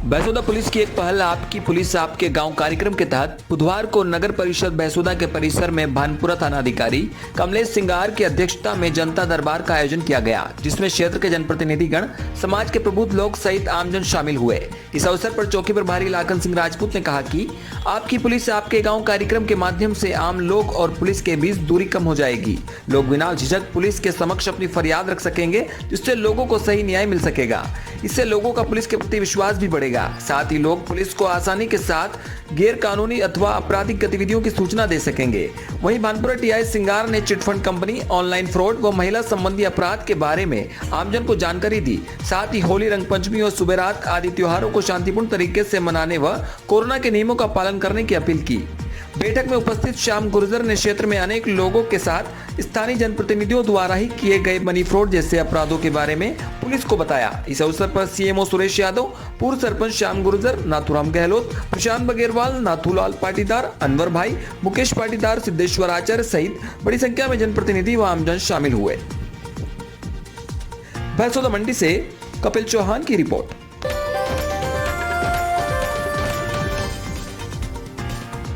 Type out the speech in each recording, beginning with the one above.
बहसोदा police की एक पहल आपकी पुलिस आपके गांव कार्यक्रम के तहत बुधवार को नगर परिषद बहसोदा के परिसर में भानपुरा थानाधिकारी कमलेश सिंगार की अध्यक्षता में जनता दरबार का आयोजन किया गया, जिसमें क्षेत्र के जनप्रतिनिधिगण, समाज के प्रबुद्ध लोग सहित आमजन शामिल हुए। इस अवसर पर चौकी प्रभारी लाखन सिंह राजपूत ने कहा कि आपकी पुलिस आपके गाँव कार्यक्रम के माध्यम से आम लोग और पुलिस के बीच दूरी कम हो जाएगी। लोग बिना झिझक पुलिस के समक्ष अपनी फरियाद रख सकेंगे, जिससे लोगों को सही न्याय मिल सकेगा। इससे लोगों का पुलिस के प्रति विश्वास भी बढ़ेगा। साथ ही लोग पुलिस को आसानी के साथ गैर कानूनी अथवा आपराधिक गतिविधियों की सूचना दे सकेंगे। वहीं भानपुरा टीआई सिंगार ने चिटफंड कंपनी, ऑनलाइन फ्रॉड व महिला संबंधी अपराध के बारे में आमजन को जानकारी दी। साथ ही होली, रंग पंचमी और सुबेरात आदि त्योहारों को शांतिपूर्ण तरीके से मनाने व कोरोना के नियमों का पालन करने की अपील की। बैठक में उपस्थित श्याम गुर्जर ने क्षेत्र में अनेक लोगों के साथ स्थानीय जनप्रतिनिधियों द्वारा ही किए गए मनी फ्रॉड जैसे अपराधों के बारे में पुलिस को बताया। इस अवसर पर सीएमओ सुरेश यादव, पूर्व सरपंच श्याम गुर्जर, नाथूराम गहलोत, प्रशांत बगेरवाल, नाथूलाल पाटीदार, अनवर भाई, मुकेश पाटीदार, सिद्धेश्वर आचार्य सहित बड़ी संख्या में जनप्रतिनिधि व आमजन शामिल हुए। बहसोदा मंडी से कपिल चौहान की रिपोर्ट।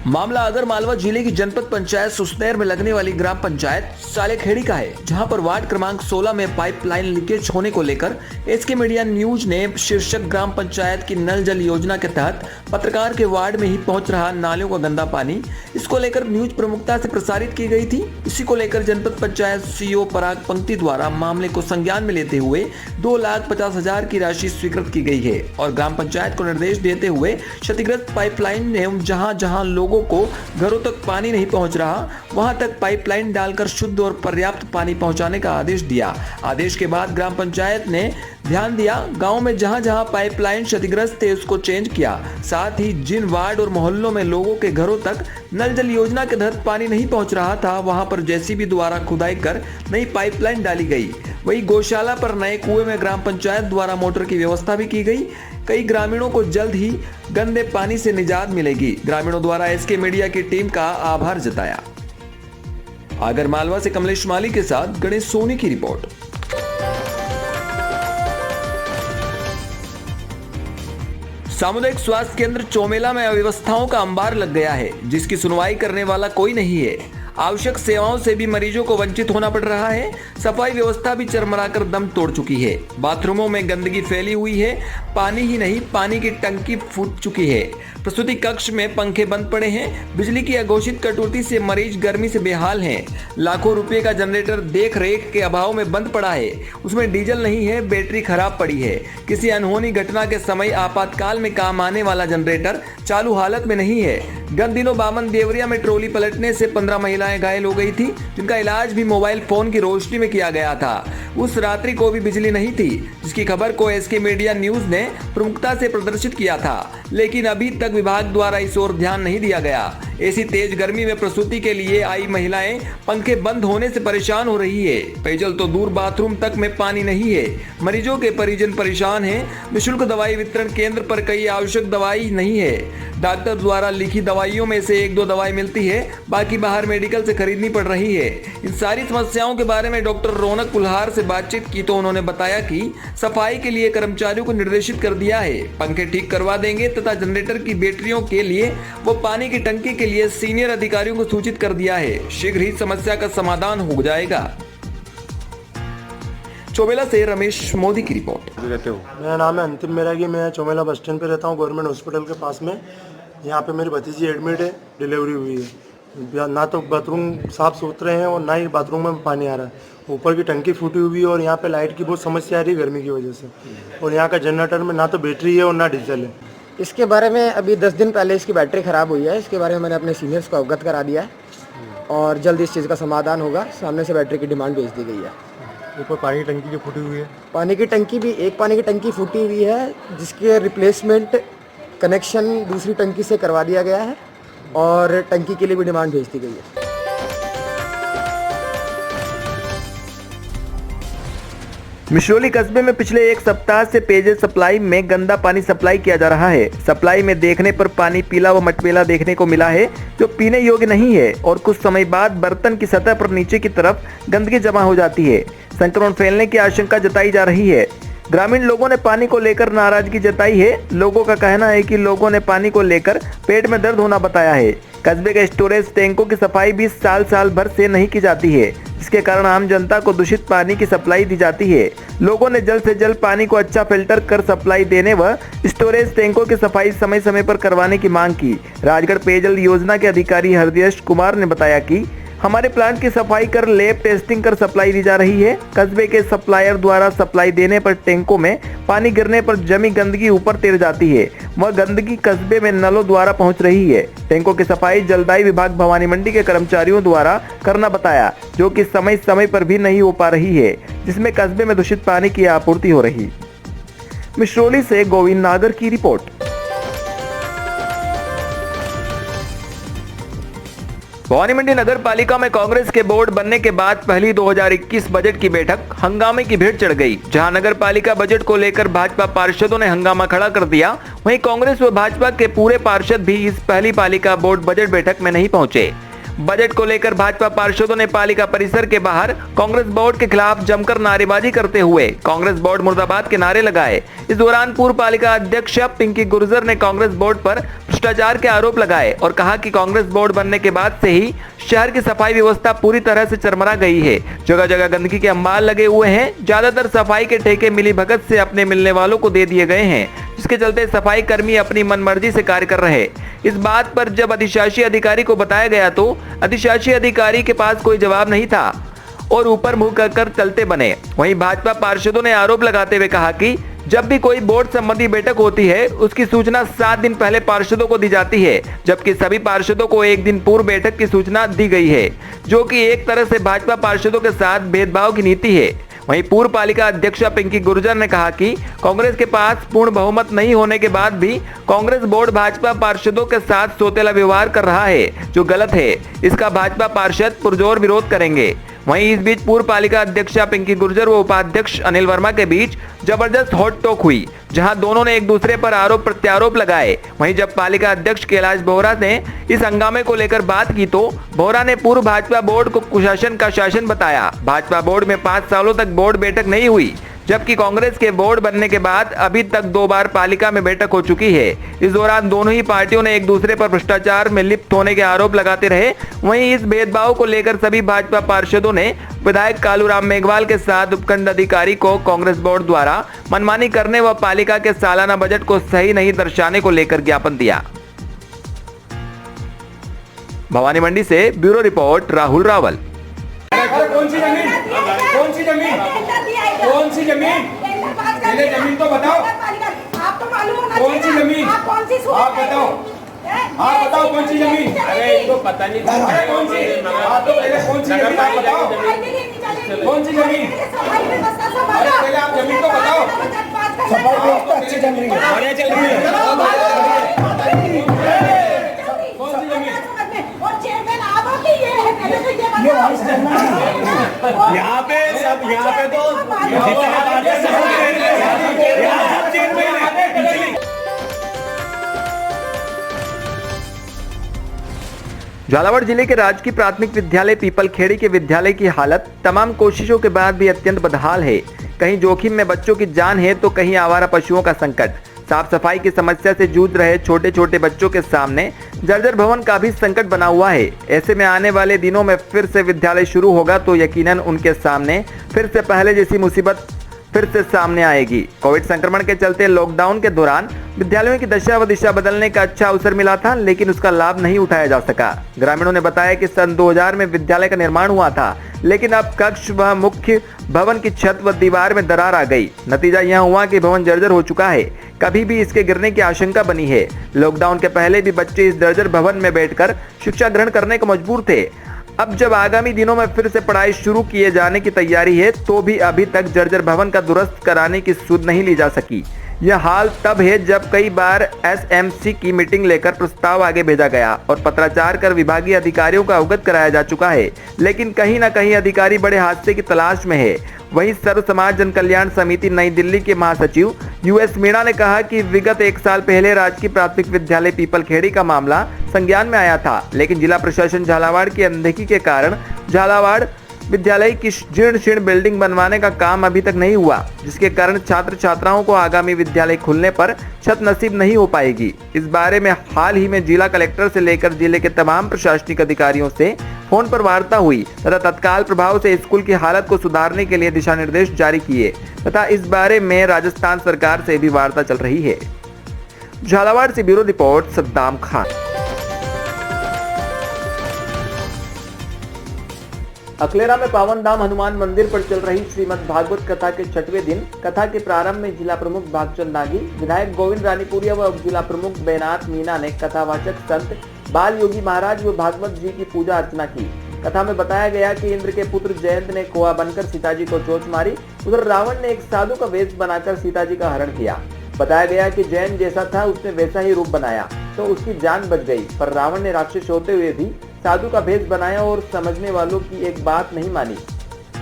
मामला आगर मालवा जिले की जनपद पंचायत सुसनेर में लगने वाली ग्राम पंचायत सालेखेड़ी का है, जहां पर वार्ड क्रमांक 16 में पाइपलाइन लीकेज होने को लेकर एसके मीडिया न्यूज ने शीर्षक ग्राम पंचायत की नल जल योजना के तहत पत्रकार के वार्ड में ही पहुंच रहा नालियों का गंदा पानी, इसको लेकर न्यूज प्रमुखता से प्रसारित की गई थी। इसी को लेकर जनपद पंचायत सीईओ पराग पंक्ति द्वारा मामले को संज्ञान में लेते हुए 2,50,000 की राशि स्वीकृत की गई है और ग्राम पंचायत को निर्देश देते हुए क्षतिग्रस्त पाइपलाइन एवं जहां लोगों को घरों तक पानी नहीं पहुंच रहा, वहां तक पाइपलाइन डालकर शुद्ध और पर्याप्त पानी पहुंचाने का आदेश दिया। आदेश के बाद ग्राम पंचायत ने ध्यान दिया, गांव में जहां पाइपलाइन क्षतिग्रस्त थे उसको चेंज किया। साथ ही जिन वार्ड और मोहल्लों में लोगों के घरों तक नल जल योजना के तहत पानी नहीं पहुंच रहा था, वहां पर जेसीबी द्वारा खुदाई कर नई पाइपलाइन डाली गई। वही गौशाला पर नए कुएं में ग्राम पंचायत द्वारा मोटर की व्यवस्था भी की गई। कई ग्रामीणों को जल्द ही गंदे पानी से निजात मिलेगी। ग्रामीणों द्वारा एसके मीडिया की टीम का आभार जताया। आगर मालवा से कमलेश माली के साथ गणेश सोनी की रिपोर्ट। सामुदायिक स्वास्थ्य केंद्र चोमेला में अव्यवस्थाओं का अंबार लग गया है, जिसकी सुनवाई करने वाला कोई नहीं है। आवश्यक सेवाओं से भी मरीजों को वंचित होना पड़ रहा है। सफाई व्यवस्था भी चरमराकर दम तोड़ चुकी है। बाथरूमों में गंदगी फैली हुई है। पानी ही नहीं, पानी की टंकी फूट चुकी है। प्रसूति कक्ष में पंखे बंद पड़े हैं। बिजली की अघोषित कटौती से मरीज गर्मी से बेहाल हैं। लाखों रुपए का जनरेटर देख रेख के अभाव में बंद पड़ा है। उसमें डीजल नहीं है, बैटरी खराब पड़ी है। किसी अनहोनी घटना के समय आपातकाल में काम आने वाला जनरेटर चालू हालत में नहीं है। गत दिनों बामन देवरिया में ट्रॉली पलटने से 15 महिलाएं घायल हो गई थी, जिनका इलाज भी मोबाइल फोन की रोशनी में किया गया था। उस रात्रि को भी बिजली नहीं थी, जिसकी खबर को एसके मीडिया न्यूज ने प्रमुखता से प्रदर्शित किया था, लेकिन अभी तक विभाग द्वारा इस ओर ध्यान नहीं दिया गया। ऐसी तेज गर्मी में प्रसूति के लिए आई महिलाएं पंखे बंद होने से परेशान हो रही है। पेयजल तो दूर, बाथरूम तक में पानी नहीं है। मरीजों के परिजन परेशान हैं। निःशुल्क दवाई वितरण केंद्र पर कई आवश्यक दवाई नहीं है। डॉक्टर द्वारा लिखी दवाइयों में से 1-2 दवाई मिलती है, बाकी बाहर मेडिकल से खरीदनी पड़ रही है। इन सारी समस्याओं के बारे में डॉक्टर रौनक कुल्हार से बातचीत की तो उन्होंने बताया कि सफाई के लिए कर्मचारियों को निर्देशित कर दिया है, पंखे ठीक करवा देंगे तथा जनरेटर की बैटरियों के लिए वो पानी की टंकी के लिए सीनियर अधिकारियों को सूचित कर दिया है। शीघ्र ही समस्या का समाधान हो जाएगा। चोमेला से रमेश मोदी की रिपोर्ट। मेरा नाम है अंतिम मेरागी, मैं चोमेला बस स्टैंड पे रहता हूँ, गवर्नमेंट हॉस्पिटल के पास में। यहाँ पे मेरी भतीजी एडमिट है, डिलीवरी हुई है। ना तो बाथरूम साफ सुथरे हैं और ना ही बाथरूम में पानी आ रहा है। ऊपर की टंकी फूटी हुई है और यहाँ पे लाइट की बहुत समस्या आ रही है गर्मी की वजह से। और यहाँ का जनरेटर में ना तो बैटरी है और ना डीजल है। इसके बारे में अभी 10 दिन पहले इसकी बैटरी ख़राब हुई है। इसके बारे में मैंने अपने सीनियर्स को अवगत करा दिया है और जल्द इस चीज़ का समाधान होगा। सामने से बैटरी की डिमांड भेज दी गई है। ऊपर पानी की टंकी जो फूटी हुई है, पानी की टंकी भी, एक पानी की टंकी फूटी हुई है, जिसके रिप्लेसमेंट कनेक्शन दूसरी टंकी से करवा दिया गया है और टंकी के लिए भी डिमांड भेज दी गई है। मिश्रोली कस्बे में पिछले 1 सप्ताह से पेयजल सप्लाई में गंदा पानी सप्लाई किया जा रहा है। सप्लाई में देखने पर पानी पीला व मटमैला देखने को मिला है, जो पीने योग्य नहीं है और कुछ समय बाद बर्तन की सतह पर नीचे की तरफ गंदगी जमा हो जाती है। संक्रमण फैलने की आशंका जताई जा रही है। ग्रामीण लोगों ने पानी को लेकर नाराजगी जताई है। लोगों का कहना है कि लोगों ने पानी को लेकर पेट में दर्द होना बताया है। कस्बे के स्टोरेज टैंकों की सफाई भी साल भर से नहीं की जाती है, जिसके कारण आम जनता को दूषित पानी की सप्लाई दी जाती है। लोगों ने जल्द से जल्द पानी को अच्छा फिल्टर कर सप्लाई देने व स्टोरेज टैंकों की सफाई समय समय पर करवाने की मांग की। राजगढ़ पेयजल योजना के अधिकारी हरदीश कुमार ने बताया कि हमारे प्लांट की सफाई कर लैब टेस्टिंग कर सप्लाई दी जा रही है। कस्बे के सप्लायर द्वारा सप्लाई देने पर टैंकों में पानी गिरने पर जमी गंदगी ऊपर तैर जाती है। वह गंदगी कस्बे में नलों द्वारा पहुंच रही है। टैंकों की सफाई जलदायी विभाग भवानी मंडी के कर्मचारियों द्वारा करना बताया, जो कि समय समय पर भी नहीं हो पा रही है, जिसमें कस्बे में दूषित पानी की आपूर्ति हो रही। मिश्रोली से गोविंद नागर की रिपोर्ट। भवानी मंडी नगर पालिका में कांग्रेस के बोर्ड बनने के बाद पहली 2021 बजट की बैठक हंगामे की भेंट चढ़ गई। जहां नगर पालिका बजट को लेकर भाजपा पार्षदों ने हंगामा खड़ा कर दिया, वहीं कांग्रेस व भाजपा के पूरे पार्षद भी इस पहली पालिका बोर्ड बजट बैठक में नहीं पहुंचे। बजट को लेकर भाजपा पार्षदों ने पालिका परिसर के बाहर कांग्रेस बोर्ड के खिलाफ जमकर नारेबाजी करते हुए कांग्रेस बोर्ड मुर्दाबाद के नारे लगाए। इस दौरान पूर्व पालिका अध्यक्ष पिंकी गुर्जर ने कांग्रेस बोर्ड पर भ्रष्टाचार के आरोप लगाए और कहा कि कांग्रेस बोर्ड बनने के बाद से ही शहर की सफाई व्यवस्था पूरी तरह से चरमरा गई है। जगह जगह गंदगी के अंबार लगे हुए हैं। ज्यादातर सफाई के ठेके मिली भगत से अपने मिलने वालों को दे दिए गए हैं, जिसके चलते सफाई कर्मी अपनी मनमर्जी से कार्य कर रहे। इस बात पर जब अधिशासी अधिकारी को बताया गया तो अधिशासी अधिकारी के पास कोई जवाब नहीं था और ऊपर मुंह कर चलते बने। वहीं भाजपा पार्षदों ने आरोप लगाते हुए कहा कि जब भी कोई बोर्ड संबंधी बैठक होती है, उसकी सूचना 7 दिन पहले पार्षदों को दी जाती है, जबकि सभी पार्षदों को 1 दिन पूर्व बैठक की सूचना दी गई है, जो कि एक तरह से भाजपा पार्षदों के साथ भेदभाव की नीति है। वहीं पूर्व पालिका अध्यक्ष पिंकी गुर्जर ने कहा कि कांग्रेस के पास पूर्ण बहुमत नहीं होने के बाद भी कांग्रेस बोर्ड भाजपा पार्षदों के साथ सौतेला व्यवहार कर रहा है, जो गलत है। इसका भाजपा पार्षद पुरजोर विरोध करेंगे। वहीं इस बीच पूर्व पालिका अध्यक्षा पिंकी गुर्जर व उपाध्यक्ष अनिल वर्मा के बीच जबरदस्त हॉट टॉक हुई, जहां दोनों ने एक दूसरे पर आरोप प्रत्यारोप लगाए। वहीं जब पालिका अध्यक्ष कैलाश बोहरा ने इस हंगामे को लेकर बात की तो बोहरा ने पूर्व भाजपा बोर्ड को कुशासन का शासन बताया। भाजपा बोर्ड में 5 सालों तक बोर्ड बैठक नहीं हुई, जबकि कांग्रेस के बोर्ड बनने के बाद अभी तक 2 बार पालिका में बैठक हो चुकी है। इस दौरान दोनों ही पार्टियों ने एक दूसरे पर भ्रष्टाचार में लिप्त होने के आरोप लगाते रहे। वहीं इस भेदभाव को लेकर सभी भाजपा पार्षदों ने विधायक कालूराम मेघवाल के साथ उपखंड अधिकारी को कांग्रेस बोर्ड द्वारा मनमानी करने व पालिका के सालाना बजट को सही नहीं दर्शाने को लेकर ज्ञापन दिया। भवानी मंडी से ब्यूरो रिपोर्ट राहुल रावल। कौन सी जमीन? कौन सी जमीन? कौन सी जमीन? पहले जमीन तो बताओ। आपको मालूम होना कौन सी जमीन? आप कौन सी आप बताओ। आप बताओ कौन सी जमीन? अरे इनको पता नहीं था। अरे कौन सी? आप तो पहले कौन सी जमीन आप बताओ। कौन सी जमीन? अरे पहले आप जमीन तो बताओ। सफाई व्यवस्था अच्छी चल रही है, बढ़िया चल रही है। कौन सी जमीन? और चेयरमैन आप हो कि ये है? पहले तो ये वाइस चेयरमैन यहाँ पे सब, यहाँ पे तो जितने पार्षद हैं यहाँ सब चेयरमैन हैं। झालावाड़ जिले के राजकीय प्राथमिक विद्यालय पीपलखेड़ी के विद्यालय की हालत तमाम कोशिशों के बाद भी अत्यंत बदहाल है। कहीं जोखिम में बच्चों की जान है तो कहीं आवारा पशुओं का संकट। साफ सफाई की समस्या से जूझ रहे छोटे छोटे बच्चों के सामने जर्जर भवन का भी संकट बना हुआ है। ऐसे में आने वाले दिनों में फिर से विद्यालय शुरू होगा तो यकीनन उनके सामने फिर से पहले जैसी मुसीबत फिर से सामने आएगी। कोविड संक्रमण के चलते लॉकडाउन के दौरान विद्यालयों की दशा व दिशा बदलने का अच्छा अवसर मिला था, लेकिन उसका लाभ नहीं उठाया जा सका। ग्रामीणों ने बताया कि सन 2000 में विद्यालय का निर्माण हुआ था, लेकिन अब कक्ष व मुख्य भवन की छत व दीवार में दरार आ गई। नतीजा यह हुआ कि भवन जर्जर हो चुका है, कभी भी इसके गिरने की आशंका बनी है। लॉकडाउन के पहले भी बच्चे इस जर्जर भवन में बैठकर शिक्षा ग्रहण करने को मजबूर थे। अब जब आगामी दिनों में फिर से पढ़ाई शुरू किए जाने की तैयारी है तो भी अभी तक जर्जर भवन का दुरुस्त कराने की सुध नहीं ली जा सकी। यह हाल तब है जब कई बार एसएमसी की मीटिंग लेकर प्रस्ताव आगे भेजा गया और पत्राचार कर विभागीय अधिकारियों को अवगत कराया जा चुका है, लेकिन कहीं न कहीं अधिकारी बड़े हादसे की तलाश में है। वहीं सर्व समाज जन कल्याण समिति नई दिल्ली के महासचिव यूएस मीणा ने कहा कि विगत 1 साल पहले राजकीय प्राथमिक विद्यालय पीपलखेड़ी का मामला संज्ञान में आया था, लेकिन जिला प्रशासन झालावाड़ की अनदेखी के कारण झालावाड़ विद्यालय की जीर्ण शीर्ण बिल्डिंग बनवाने का काम अभी तक नहीं हुआ, जिसके कारण छात्र छात्राओं को आगामी विद्यालय खुलने पर छत नसीब नहीं हो पाएगी। इस बारे में हाल ही में जिला कलेक्टर से लेकर जिले के तमाम प्रशासनिक अधिकारियों से फोन पर वार्ता हुई तथा तत्काल प्रभाव से स्कूल की हालत को सुधारने के लिए दिशा निर्देश जारी किए तथा इस बारे में राजस्थान सरकार से भी वार्ता चल रही है। झालावाड़ से ब्यूरो रिपोर्ट सद्दाम खान। अकलेरा में पावन धाम हनुमान मंदिर पर चल रही श्रीमद् भागवत कथा के 6वें दिन कथा के प्रारंभ में जिला प्रमुख भागचंद नागी, विधायक गोविंद रानीपुरिया व जिला प्रमुख बैनाथ मीना ने कथावाचक संत बाल योगी महाराज व भागवत जी की पूजा अर्चना की। कथा में बताया गया कि इंद्र के पुत्र जयंत ने खोआ बनकर सीता जी को चोंच मारी। उधर रावण ने एक साधु का वेश बनाकर सीता जी का हरण किया। बताया गया कि जयंत जैसा था उसने वैसा ही रूप बनाया तो उसकी जान बच गई, पर रावण ने राक्षस होते हुए भी साधु का भेष बनाया और समझने वालों की एक बात नहीं मानी।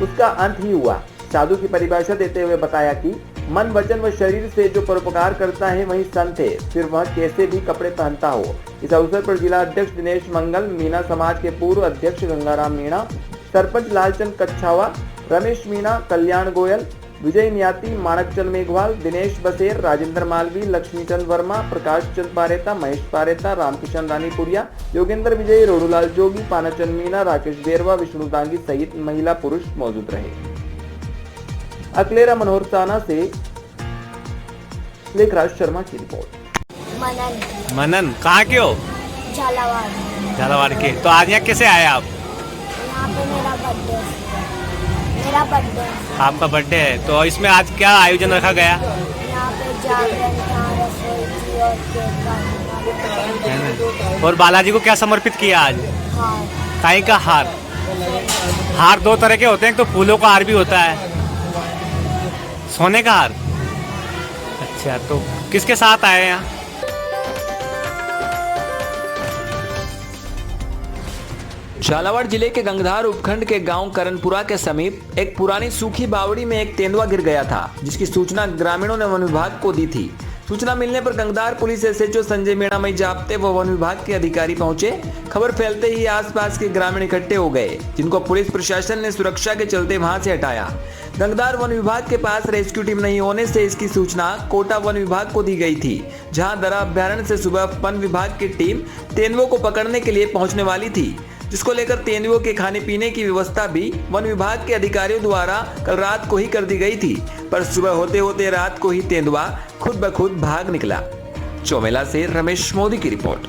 उसका अंत ही हुआ। साधु की परिभाषा देते हुए बताया कि मन वचन व शरीर से जो परोपकार करता है वही संत है, फिर वह कैसे भी कपड़े पहनता हो। इस अवसर पर जिला अध्यक्ष दिनेश मंगल, मीना समाज के पूर्व अध्यक्ष गंगाराम मीणा, सरपंच लालचंद कच्छावा, रमेश मीणा, कल्याण गोयल, विजय नियाती, माणकचंद मेघवाल, दिनेश बसेर, राजेंद्र मालवी, लक्ष्मीचंद वर्मा, प्रकाश चंद पारेता, महेश पारेता, रामकिशन रानीपुरिया, योगेंद्र विजय, रोडूलाल जोगी, पानाचंद मीना, राकेश बेरवा, विष्णु दांगी सहित महिला पुरुष मौजूद रहे। अकलेरा मनोहर साना से लेखराज शर्मा की रिपोर्ट। मनन कहाँ के हो? झालावाड़ के। तो आज यहाँ कैसे आए आप? यहाँ पे मेरा बर्थडे आपका बर्थडे है, तो इसमें आज क्या आयोजन रखा गया? यहाँ पे जागरण था, रसोई थी और केक काटना। और बालाजी को क्या समर्पित किया आज? हाँ, काई का हार। हार दो तरह के होते हैं, एक तो फूलों का हार भी होता है, सोने का हार। अच्छा, तो किसके साथ आए हैं यहाँ? झालावाड़ जिले के गंगधार उपखंड के गांव करनपुरा के समीप एक पुरानी सूखी बावड़ी में एक तेंदुआ गिर गया था, जिसकी सूचना ग्रामीणों ने वन विभाग को दी थी। सूचना मिलने पर गंगधार पुलिस एसएचओ संजय मीणामई जाप्ते व वन विभाग के अधिकारी पहुंचे। खबर फैलते ही आसपास के ग्रामीण इकट्ठे हो गए, जिनको पुलिस प्रशासन ने सुरक्षा के चलते वहां से हटाया। गंगधार वन विभाग के पास रेस्क्यू टीम नहीं होने से इसकी सूचना कोटा वन विभाग को दी गई थी, जहां दरा अभ्यारण्य से सुबह वन विभाग की टीम तेंदुओं को पकड़ने के लिए पहुंचने वाली थी, जिसको लेकर तेंदुओं के खाने पीने की व्यवस्था भी वन विभाग के अधिकारियों द्वारा कल रात को ही कर दी गई थी, पर सुबह होते होते रात को ही तेंदुआ खुद ब खुद भाग निकला। चौमेला से रमेश मोदी की रिपोर्ट।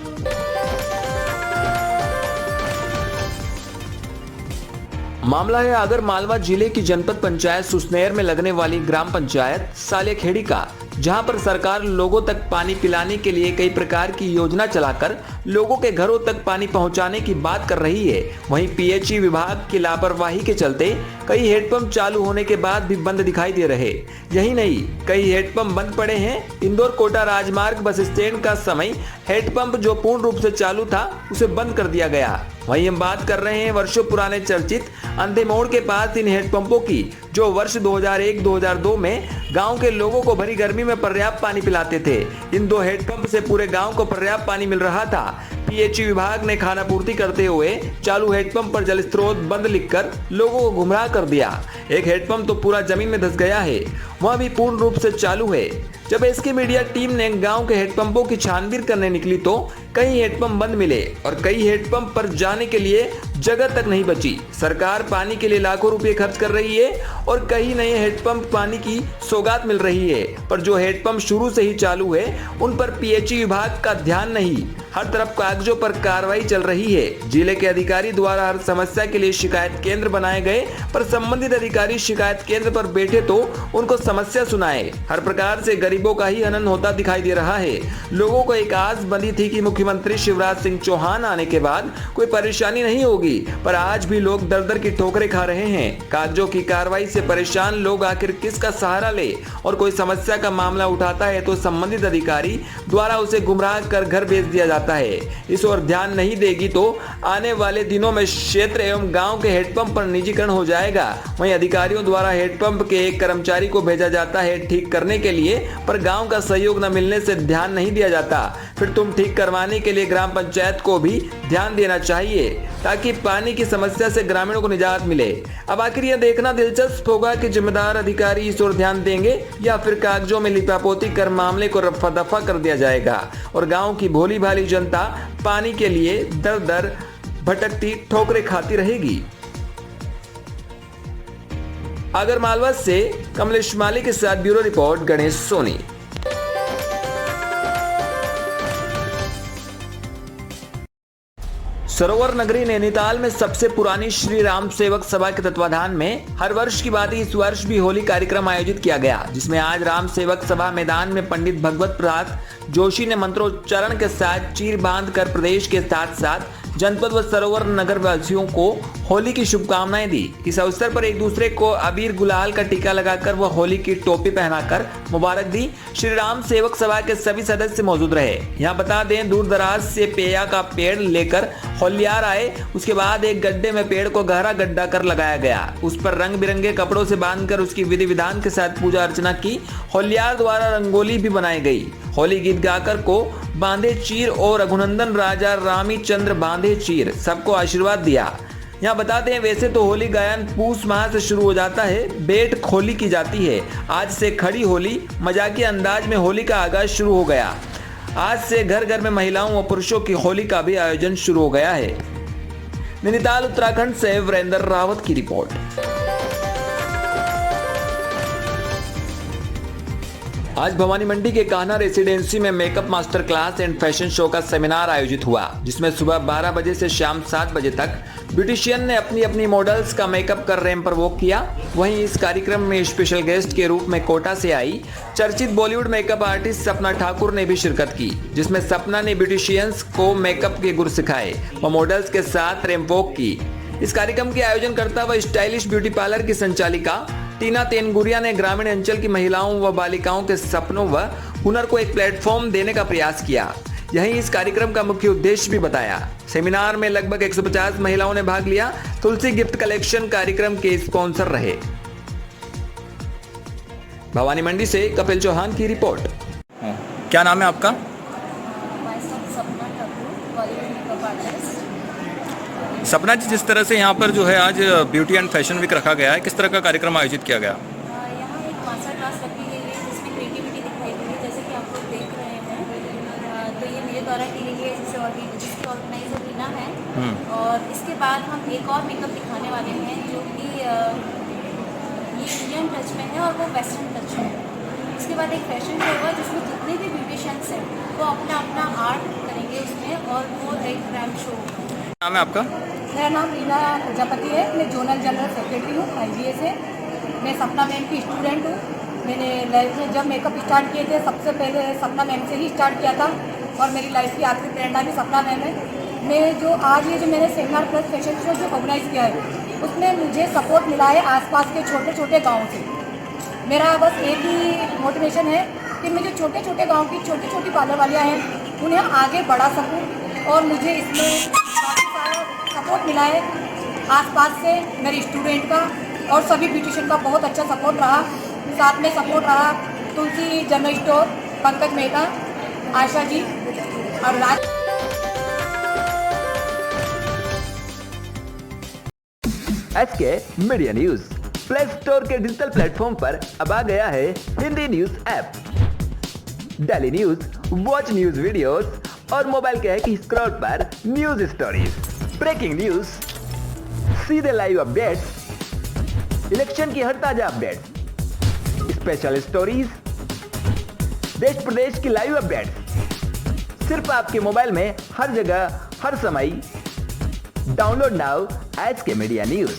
मामला है आगर मालवा जिले की जनपद पंचायत सुसनेर में लगने वाली ग्राम पंचायत सालेखेड़ी का, जहां पर सरकार लोगों तक पानी पिलाने के लिए कई प्रकार की योजना चलाकर लोगों के घरों तक पानी पहुंचाने की बात कर रही है। वहीं पीएचई विभाग की लापरवाही के चलते कई हेडपंप चालू होने के बाद भी बंद दिखाई दे रहे। यही नहीं, कई हेडपंप बंद पड़े हैं। इंदौर कोटा राजमार्ग बस स्टैंड का समय हेडपंप जो पूर्ण रूप से चालू था उसे बंद कर दिया गया। वहीं हम बात कर रहे हैं वर्षों पुराने चर्चित अंधे मोड़ के पास इन हेडपंपों की, जो वर्ष 2001-2002 में गांव के लोगों को भरी गर्मी में पर्याप्त पानी पिलाते थे। इन दो हेडपंप से पूरे गांव को पर्याप्त पानी मिल रहा था। पीएचई विभाग ने खानापूर्ति करते हुए चालू हेडपंप पर जल स्रोत बंद लिखकर लोगों को गुमराह कर दिया। एक हेडपंप तो पूरा जमीन में धंस गया है, वह भी पूर्ण रूप से चालू है। जब एसके मीडिया टीम ने गांव के हेडपंपों की छानबीन करने निकली तो कई हेडपंप बंद मिले और कई हेडपंप पर जाने के लिए जगह तक नहीं बची। सरकार पानी के लिए लाखों रुपए खर्च कर रही है और कई नए हेडपंप पानी की सौगात मिल रही है, पर जो हेडपंप शुरू से ही चालू है उन पर पीएचई विभाग का ध्यान नहीं। हर तरफ कागजों पर कार्रवाई चल रही है। जिले के अधिकारी द्वारा हर समस्या के लिए शिकायत केंद्र बनाए गए, पर संबंधित अधिकारी शिकायत केंद्र पर बैठे तो उनको समस्या सुनाए। हर प्रकार से गरीबों का ही हनन होता दिखाई दे रहा है। लोगों को एक आस बंधी थी कि मुख्यमंत्री शिवराज सिंह चौहान आने के बाद कोई परेशानी नहीं होगी, पर आज भी लोग दर दर की ठोकरें खा रहे हैं। कागजों की कार्रवाई से परेशान लोग आखिर किसका सहारा ले, और कोई समस्या का मामला उठाता है तो संबंधित अधिकारी द्वारा उसे गुमराह कर घर भेज दिया जाता लगाता है। इस ओर ध्यान नहीं देगी तो आने वाले दिनों में क्षेत्र एवं गांव के हेडपंप पर निजीकरण हो जाएगा। वहीं अधिकारियों द्वारा हेडपंप के एक कर्मचारी को भेजा जाता है ठीक करने के लिए, पर गांव का सहयोग न मिलने से ध्यान नहीं दिया जाता। फिर तुम ठीक करवाने के लिए ग्राम पंचायत को भी ध्यान देना चाहिए ताकि पानी की समस्या से ग्रामीणों को निजात मिले। अब आखिर यह देखना दिलचस्प होगा कि जिम्मेदार अधिकारी इस ओर ध्यान देंगे या फिर कागजों में लिपापोती कर मामले को रफा दफा कर दिया जाएगा और गांव की भोली भाली जनता पानी के लिए दर दर भटकती ठोकरें खाती रहेगी। आगर मालवा से कमलेश माली के साथ ब्यूरो रिपोर्ट, गणेश सोनी। सरोवर नगरी नैनीताल में सबसे पुरानी श्री राम सेवक सभा के तत्वाधान में हर वर्ष की भांति इस वर्ष भी होली कार्यक्रम आयोजित किया गया, जिसमें आज राम सेवक सभा मैदान में पंडित भगवत प्रसाद जोशी ने मंत्रोच्चारण के साथ चीर बांध कर प्रदेश के साथ साथ जनपद व सरोवर नगर वासियों को होली की शुभकामनाएं दी। इस अवसर पर एक दूसरे को अबीर गुलाल का टीका लगाकर व होली की टोपी पहनाकर मुबारक दी। श्री राम सेवक सभा के सभी सदस्य मौजूद रहे। यहाँ बता दें, दूर दराज से पेया का पेड़ लेकर होलियार आए। उसके बाद एक गड्ढे में पेड़ को गहरा गड्ढा कर लगाया गया। उस पर रंग बिरंगे कपड़ों से बांधकर उसकी विधि विधान के साथ पूजा अर्चना की। होलियार द्वारा रंगोली भी बनाई गई। होली गीत गाकर को बांधे चीर और रघुनंदन राजा रामी चंद्र बांधे चीर सबको आशीर्वाद दिया। यहाँ बता दें, वैसे तो होली गायन पूस माह से शुरू हो जाता है, बेट खोली की जाती है। आज से खड़ी होली मजाकी अंदाज में होली का आगाज शुरू हो गया। आज से घर घर में महिलाओं व पुरुषों की होली का भी आयोजन शुरू हो गया है। नैनीताल उत्तराखंड से वीरेंद्र रावत की रिपोर्ट। आज भवानी मंडी के कान्हा रेसिडेंसी में makeup master class and fashion show का सेमिनार आयोजित हुआ, जिसमें सुबह 12 बजे से शाम 7 बजे तक ब्यूटिशियन ने अपनी अपनी मॉडल्स का मेकअप कर रैंप पर वॉक किया। वहीं इस कार्यक्रम में स्पेशल गेस्ट के रूप में कोटा से आई चर्चित बॉलीवुड मेकअप आर्टिस्ट सपना ठाकुर ने भी शिरकत की, जिसमें सपना ने ब्यूटिशियंस को मेकअप के गुर सिखाए व मॉडल्स के साथ रैंप वॉक की। इस कार्यक्रम के आयोजन करता व स्टाइलिश ब्यूटी पार्लर की संचालिका टीना तेनगुरिया ने ग्रामीण अंचल की महिलाओं व बालिकाओं के सपनों व हुनर को एक प्लेटफॉर्म देने का प्रयास किया। यही इस कार्यक्रम का मुख्य उद्देश्य भी बताया। सेमिनार में लगभग 150 महिलाओं ने भाग लिया। तुलसी गिफ्ट कलेक्शन कार्यक्रम के स्पॉन्सर रहे। भवानी मंडी से कपिल चौहान की रिपोर्ट। क्या नाम है आपका? सपना ठाकुर, बॉलीवुड मेकअप आर्टिस्ट। सपना जी, जिस तरह से यहाँ पर जो है आज ब्यूटी एंड फैशन वीक रखा गया है, किस तरह का कार्यक्रम आयोजित किया गया? यहाँ एक मास्टर क्लास रखी गई है जिसमें क्रिएटिविटी दिखाई गई है, जैसे कि आप लोग देख रहे हैं। तो ये मेरे द्वारा की गई है, जिसकी ऑर्गेनाइजर रीना है। और इसके बाद हम एक और मेकअप दिखाने वाले हैं जो कि ये इंडियन टच में है और वो वेस्टर्न टच में है। इसके बाद एक फैशन शो होगा जिसमें जितने भी ब्यूटिशियंस हैं वो अपना अपना आर्ट करेंगे उसमें, और वो एक ब्रांड शो होगा। नाम है आपका? मेरा नाम रीना प्रजापति है। मैं जोनल जनरल सेक्रेटरी हूँ IBA से। मैं सपना मैम की स्टूडेंट हूँ। मैंने लाइफ में जब मेकअप स्टार्ट किए थे सबसे पहले सपना मैम से ही स्टार्ट किया था और मेरी लाइफ की आखिरी प्रेरणा भी सपना मैम है। मैं जो आज ये जो मैंने सेमिनार प्लस फैशन शो जो ऑर्गेनाइज़ किया है उसमें मुझे सपोर्ट मिला है आसपास के छोटे छोटे गाँव से। मेरा बस एक ही मोटिवेशन है कि मैं जो छोटे छोटे गाँव की छोटी छोटी पार्लर वालियाँ हैं उन्हें आगे बढ़ा सकूँ, और मुझे इसमें काफ़ी सारा सपोर्ट मिला है आसपास से मेरे स्टूडेंट का, और सभी ब्यूटिशियन का बहुत अच्छा सपोर्ट रहा। साथ में सपोर्ट रहा तुलसी जनरल स्टोर, पंकज मेहता, आशा जी और राज। SK media news play store के डिजिटल प्लेटफॉर्म पर अब आ गया है Hindi news app. Daily news, watch news videos और मोबाइल के की स्क्रॉल पर न्यूज स्टोरीज, ब्रेकिंग न्यूज, सीधे लाइव अपडेट्स, इलेक्शन की हर ताजा अपडेट्स, स्पेशल स्टोरीज, देश प्रदेश की लाइव अपडेट्स, सिर्फ आपके मोबाइल में हर जगह हर समय। Download now SK media news.